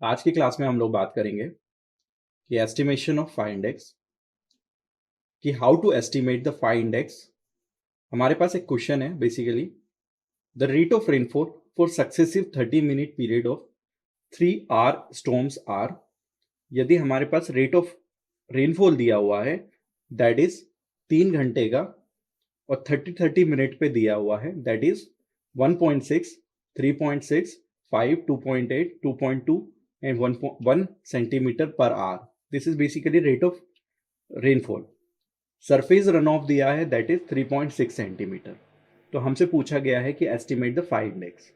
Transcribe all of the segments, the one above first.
आज की क्लास में हम लोग बात करेंगे कि एस्टिमेशन ऑफ फाई इंडेक्स, कि how to estimate the phi index. हमारे पास एक क्वेश्चन है basically, the rate of rainfall for successive 30 minute period of 3 hour storms are. यदि हमारे पास रेट ऑफ रेनफॉल दिया हुआ है दैट इज 3 घंटे का, और 30 मिनट पे दिया हुआ है that is 1.6, 3.6, 5, 2.8, 2.2 and 1 centimetre per hour. This is basically rate of rainfall. Surface run of दिया है दैट इज 3.6 सेंटीमीटर। तो हमसे पूछा गया है कि estimate the phi index.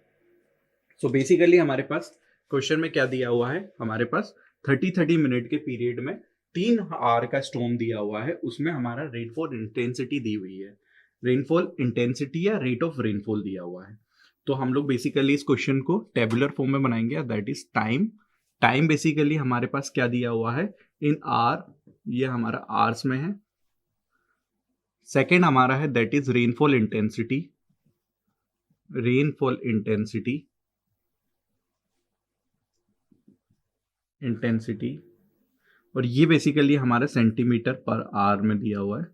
So basically हमारे पास क्वेश्चन में क्या दिया हुआ है, हमारे पास 30 मिनट के पीरियड में 3 आवर का स्टॉर्म दिया हुआ है, उसमें हमारा रेनफॉल इंटेंसिटी दी हुई है। रेनफॉल इंटेंसिटी या रेट ऑफ रेनफॉल दिया हुआ है। तो हम लोग बेसिकली इस क्वेश्चन को टेबुलर फॉर्म में बनाएंगे, that is time. Time basically हमारे पास क्या दिया हुआ है इन आर, ये हमारा आवर्स में है। सेकेंड हमारा है that is rainfall intensity. Rainfall intensity और ये बेसिकली हमारा सेंटीमीटर पर आवर में दिया हुआ है।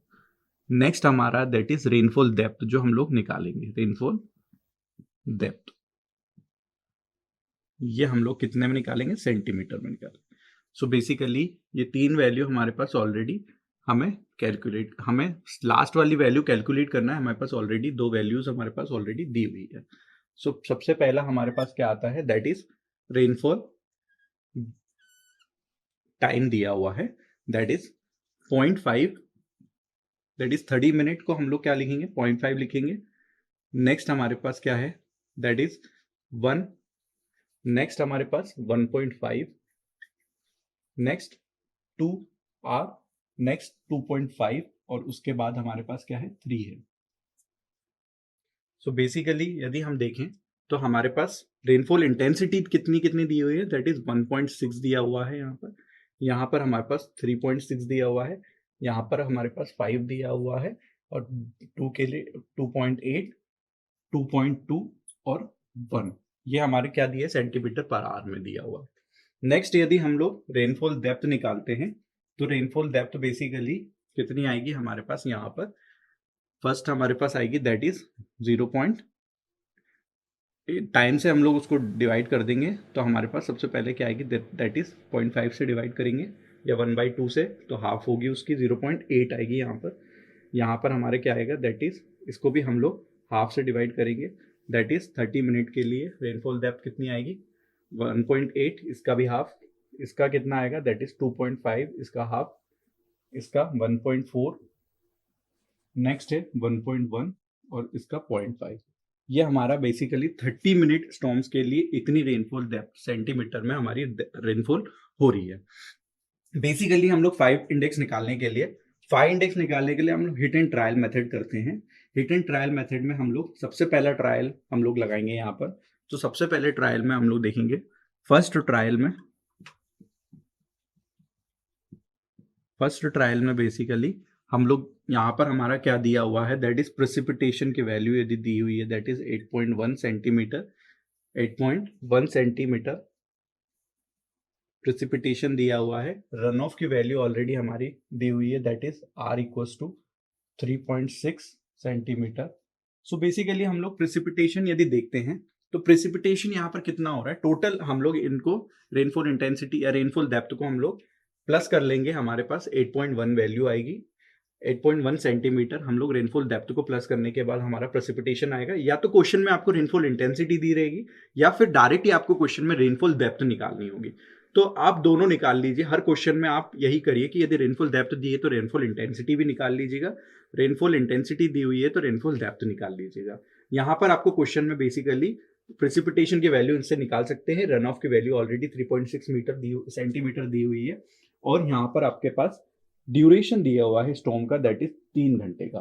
नेक्स्ट हमारा दैट इज रेनफॉल डेप्थ, जो हम लोग निकालेंगे रेनफॉल डेप्थ। ये हम लोग कितने में निकालेंगे, सेंटीमीटर में निकालेंगे। सो बेसिकली ये 3 वैल्यू हमारे पास ऑलरेडी हमें लास्ट वाली वैल्यू कैलकुलेट करना है। हमारे पास ऑलरेडी 2 वैल्यूज हमारे पास ऑलरेडी दी हुई है। सो सबसे पहला हमारे पास क्या आता है दैट इज रेनफॉल टाइम दिया हुआ है that is 0.5, that is 30 minute को हम लोग क्या लिखेंगे 0.5 लिखेंगे। नेक्स्ट हमारे पास क्या है दैट इज 1, नेक्स्ट हमारे पास 1.5, नेक्स्ट 2 आर, नेक्स्ट 2.5 और उसके बाद हमारे पास क्या है 3 है। सो बेसिकली यदि हम देखें तो हमारे पास रेनफॉल इंटेंसिटी कितनी कितनी दी हुई है दैट इज 1.6 दिया हुआ है। यहाँ पर हमारे पास 3.6 दिया हुआ है, यहाँ पर हमारे पास 5 दिया हुआ है, और 2 के लिए 2.8, 2.2 और 1, ये हमारे क्या दिया सेंटीमीटर पर आवर में दिया हुआ। नेक्स्ट यदि हम लोग रेनफॉल डेप्थ निकालते हैं तो रेनफॉल डेप्थ बेसिकली कितनी आएगी हमारे पास, यहाँ पर फर्स्ट हमारे पास आएगी दैट इज 0. टाइम से हम लोग उसको डिवाइड कर देंगे तो हमारे पास सबसे पहले क्या आएगी दैट इज 0.5 से डिवाइड करेंगे या 1/2 से, तो हाफ होगी उसकी 0.8 आएगी यहाँ पर। यहाँ पर हमारे क्या आएगा दैट इज, इसको भी हम लोग हाफ से डिवाइड करेंगे, दैट इज 30 मिनट के लिए रेनफॉल डेप्थ कितनी आएगी 1.8, इसका भी हाफ, इसका कितना आएगा दैट इज 2.5, इसका हाफ, इसका 1.4, नेक्स्ट है 1.1 और इसका 0.5। ये हमारा बेसिकली 30 मिनट स्टॉर्म्स के लिए इतनी रेनफॉल डेप्थ सेंटीमीटर में हमारी रेनफॉल हो रही है। बेसिकली हम लोग 5 इंडेक्स निकालने के लिए हम लोग हिट एंड ट्रायल मेथड करते हैं। हिट एंड ट्रायल मेथड में हम लोग सबसे पहला ट्रायल हम लोग लगाएंगे यहाँ पर। तो सबसे पहले ट्रायल में हम लोग देखेंगे, फर्स्ट ट्रायल में बेसिकली हम लोग यहाँ पर हमारा क्या दिया हुआ है दैट इज प्रेसिपिटेशन की वैल्यू यदि दी हुई है that is 8.1 centimetre, 8.1 centimetre precipitation दिया हुआ है। रन ऑफ की वैल्यू ऑलरेडी हमारी दी हुई है that is R equals to 3.6 centimetre. So basically हम लोग प्रेसिपिटेशन यदि देखते हैं तो प्रेसिपिटेशन यहाँ पर कितना हो रहा है टोटल, हम लोग इनको रेनफॉल इंटेंसिटी या रेनफॉल डेप्थ को हम लोग प्लस कर लेंगे, हमारे पास 8.1 वैल्यू आएगी। 8.1 सेंटीमीटर हम लोग रेनफॉल डेप्थ को प्लस करने के बाद हमारा प्रेसिपिटेशन आएगा। या तो क्वेश्चन में आपको रेनफॉल इंटेंसिटी दी रहेगी या फिर डायरेक्टली आपको क्वेश्चन में रेनफॉल डेप्थ निकालनी होगी। तो आप दोनों निकाल लीजिए, हर क्वेश्चन में आप यही करिए कि यदि रेनफॉल डेप्थ दी है तो रेनफॉल इंटेंसिटी भी निकाल लीजिएगा, रेनफॉल इंटेंसिटी दी हुई है तो रेनफॉल डेप्थ निकाल लीजिएगा। यहाँ पर आपको क्वेश्चन में बेसिकली प्रेसिपिटेशन की वैल्यू इनसे निकाल सकते हैं, रन ऑफ की वैल्यू ऑलरेडी 3.6 सेंटीमीटर दी हुई है, और यहाँ पर आपके पास ड्यूरेशन दिया हुआ है स्टॉर्म का दैट इज 3 घंटे का,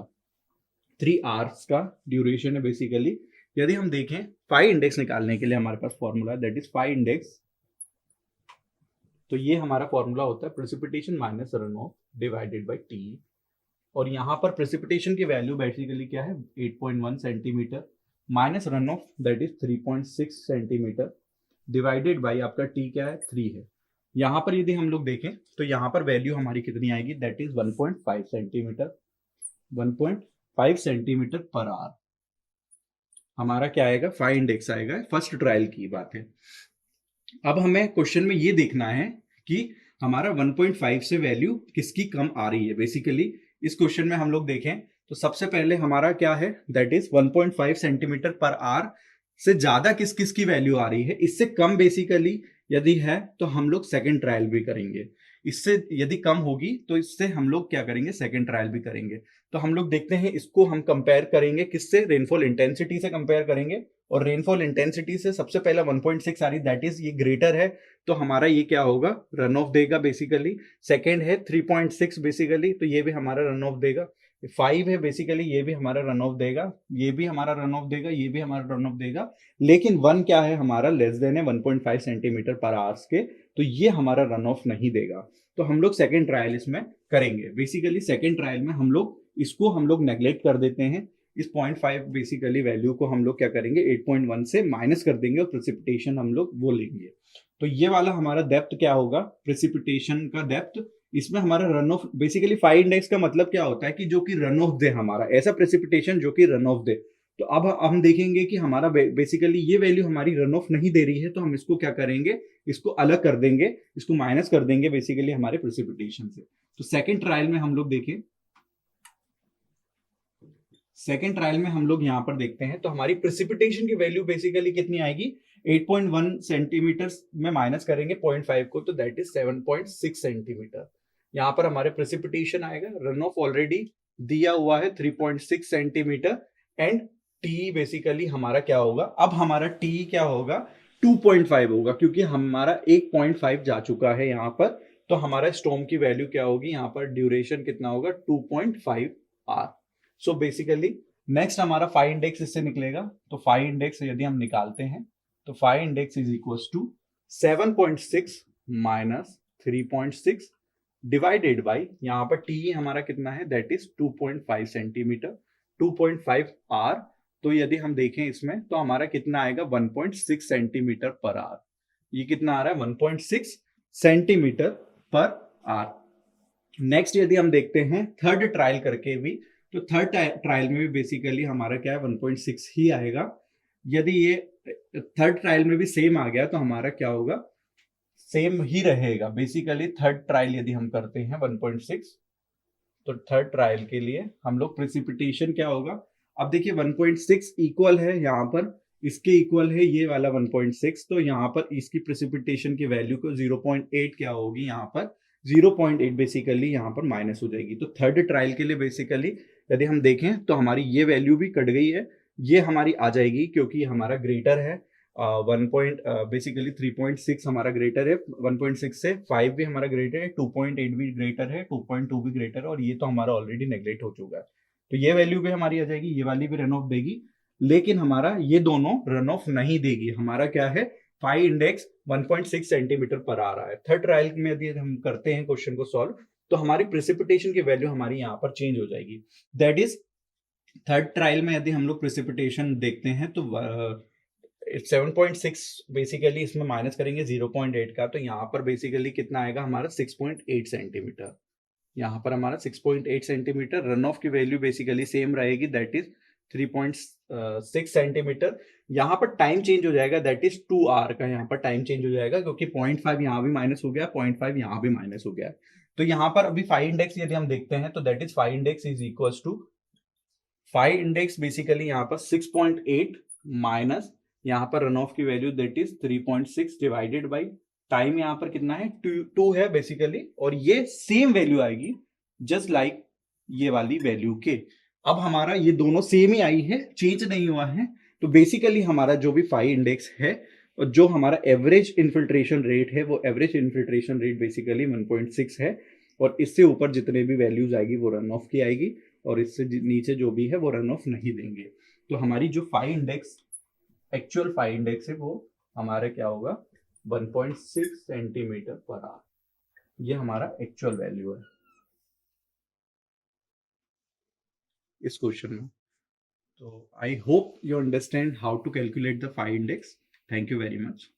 3 आवर्स का ड्यूरेशन है बेसिकली। यदि हम देखें फाई इंडेक्स निकालने के लिए हमारे पास formula that is phi index, तो ये हमारा फॉर्मूला होता है precipitation minus run off divided by T. और यहाँ पर प्रेसिपिटेशन की वैल्यू बेसिकली क्या है 8.1 centimetre minus run of that is 3.6 centimetre. Divided by आपका टी क्या है 3 है। यहाँ पर यदि हम लोग देखें तो यहाँ पर वैल्यू हमारी कितनी आएगी, that is 1.5 centimetre, 1.5 centimetre per hour हमारा क्या आएगा, फाइंड एक्स आएगा। फर्स्ट ट्रायल की बात है। अब हमें क्वेश्चन में ये देखना है कि हमारा 1.5 से वैल्यू किसकी कम आ रही है। बेसिकली इस क्वेश्चन में हम लोग देखें तो सबसे पहले हमारा क्या है, that is 1.5 centimetre per hour से ज्यादा किस किस की वैल्यू आ रही है। इससे कम बेसिकली यदि है तो हम लोग सेकेंड ट्रायल भी करेंगे। इससे यदि कम होगी तो इससे हम लोग क्या करेंगे, सेकेंड ट्रायल भी करेंगे। तो हम लोग देखते हैं, इसको हम कंपेयर करेंगे किससे, रेनफॉल इंटेंसिटी से कंपेयर करेंगे। और रेनफॉल इंटेंसिटी से सबसे पहला 1.6 आ रही, दैट इज ये ग्रेटर है, तो हमारा ये क्या होगा, रन ऑफ देगा बेसिकली। सेकेंड है 3.6 बेसिकली, तो ये भी हमारा रन ऑफ देगा। 5 है बेसिकली, ये भी हमारा रन ऑफ देगा, ये भी हमारा रन ऑफ देगा, ये भी हमारा रन ऑफ देगा। लेकिन 1 क्या है हमारा, लेस देन है 1.5 सेंटीमीटर पर आवर्स के, तो ये हमारा रन ऑफ नहीं देगा। तो हम लोग सेकेंड ट्रायल इसमें करेंगे। बेसिकली सेकेंड ट्रायल में हम लोग इसको हम लोग नेग्लेक्ट कर देते हैं। इस 0.5 बेसिकली वैल्यू को हम लोग क्या करेंगे, 8.1 से माइनस कर देंगे और प्रेसिपिटेशन हम लोग वो लेंगे। तो ये वाला हमारा डेप्थ क्या होगा, प्रेसिपिटेशन का डेप्थ। इसमें हमारा run of, basically five index का मतलब क्या होता है कि जो कि रन ऑफ दे, हमारा ऐसा प्रेसिपिटेशन जो कि रन ऑफ दे। तो अब हम देखेंगे कि हमारा बेसिकली ये वैल्यू हमारी रन ऑफ नहीं दे रही है, तो हम इसको क्या करेंगे, इसको अलग कर देंगे, इसको माइनस कर देंगे बेसिकली हमारे प्रेसिपिटेशन से। तो सेकेंड ट्रायल में हम लोग देखें, सेकेंड ट्रायल में हम लोग यहां पर देखते हैं तो हमारी प्रेसिपिटेशन की वैल्यू बेसिकली कितनी आएगी, 8.1 सेंटीमीटर में माइनस करेंगे 0.5 को, तो दैट इज 7.6 सेंटीमीटर। यहां पर हमारे प्रेसिपिटेशन आएगा, रन ऑफ ऑलरेडी दिया हुआ है 3.6 सेंटीमीटर, एंड टी बेसिकली हमारा क्या होगा, अब हमारा टी क्या होगा, 2.5 होगा, क्योंकि हमारा 1.5 जा चुका है यहां पर। तो हमारा स्टॉर्म की वैल्यू क्या होगी, यहां पर ड्यूरेशन कितना होगा, 2.5 आर। सो बेसिकली नेक्स्ट हमारा फाइव इंडेक्स इससे निकलेगा। तो फाइव इंडेक्स यदि हम निकालते हैं तो phi index is equal to 7.6 minus 3.6 divided by, यहां पर टी हमारा कितना है, दैट इज 2.5 सेंटीमीटर, 2.5 आर। तो यदि हम देखें इसमें तो हमारा कितना आएगा, 1.6 सेंटीमीटर पर आर। ये कितना आ रहा है, 1.6 सेंटीमीटर पर आर। नेक्स्ट यदि हम देखते हैं थर्ड ट्रायल करके भी, तो थर्ड ट्रायल में भी बेसिकली हमारा क्या है, 1.6 ही आएगा। यदि ये थर्ड ट्रायल में भी सेम आ गया तो हमारा क्या होगा, सेम ही रहेगा। बेसिकली थर्ड ट्रायल यदि हम करते हैं 1.6, तो थर्ड ट्रायल के लिए हम लोग प्रेसिपिटेशन क्या होगा, अब देखिए 1.6 इक्वल है यहाँ पर, इसके इक्वल है ये वाला 1.6, तो यहाँ पर इसकी प्रेसिपिटेशन की वैल्यू को 0.8 क्या होगी, यहाँ पर 0.8 बेसिकली यहाँ पर माइनस हो जाएगी। तो थर्ड ट्रायल के लिए बेसिकली यदि हम देखें तो हमारी ये वैल्यू भी कट गई है, ये हमारी आ जाएगी क्योंकि हमारा ग्रेटर है, बेसिकली 3.6 हमारा ग्रेटर है 1.6 से, 5 भी हमारा ग्रेटर है, 2.8 भी ग्रेटर है, 2.2 भी ग्रेटर है, और ये तो हमारा ऑलरेडी नेग्लेक्ट हो चुका है। तो ये वैल्यू भी हमारी आ जाएगी, ये वाली भी रन ऑफ देगी, लेकिन हमारा ये दोनों रन ऑफ नहीं देगी। हमारा क्या है, फाइव इंडेक्स 1.6 सेंटीमीटर पर आ रहा है। थर्ड ट्रायल में यदि हम करते हैं क्वेश्चन को सॉल्व, तो हमारी प्रेसिपिटेशन की वैल्यू हमारी यहाँ पर चेंज हो जाएगी। दैट इज थर्ड ट्रायल में यदि हम लोग प्रेसिपिटेशन देखते हैं तो 7.6 बेसिकली इसमें माइनस करेंगे 0.8 का, तो यहाँ पर बेसिकली कितना आएगा हमारा, 6.8 सेंटीमीटर। यहाँ पर हमारा 6.8 सेंटीमीटर, रन ऑफ की वैल्यू बेसिकली सेम रहेगी, दैट इज 3.6 सेंटीमीटर। यहाँ पर टाइम चेंज हो जाएगा, दैट इज 2 आवर का यहाँ पर टाइम चेंज हो जाएगा, क्योंकि 0.5 यहाँ भी माइनस हो गया, 0.5 यहाँ भी माइनस हो गया। तो यहाँ पर अभी फाइव इंडेक्स यदि हम देखते हैं तो that is phi index is equal to, phi index basically यहाँ पर 6.8 माइनस यहाँ पर रन ऑफ की value that is 3.6 divided by time यहाँ पर कितना है, 2 है बेसिकली, और ये सेम वैल्यू आएगी जस्ट लाइक ये वाली वैल्यू के। अब हमारा ये दोनों सेम ही आई है, चेंज नहीं हुआ है। तो बेसिकली हमारा जो भी फाइव इंडेक्स है और जो हमारा एवरेज इन्फिल्ट्रेशन रेट है, वो एवरेज इन्फिल्ट्रेशन रेट बेसिकली 1.6 है, और इससे ऊपर जितने भी वैल्यूज आएगी वो रन ऑफ की आएगी, और इससे नीचे जो भी है वो रन ऑफ नहीं देंगे। तो हमारी जो five index, actual five index है, वो हमारा क्या होगा, 1.6 सेंटीमीटर पर आवर। ये हमारा एक्चुअल वैल्यू है इस क्वेश्चन में। तो I hope you understand how to calculate the phi index. Thank you very much.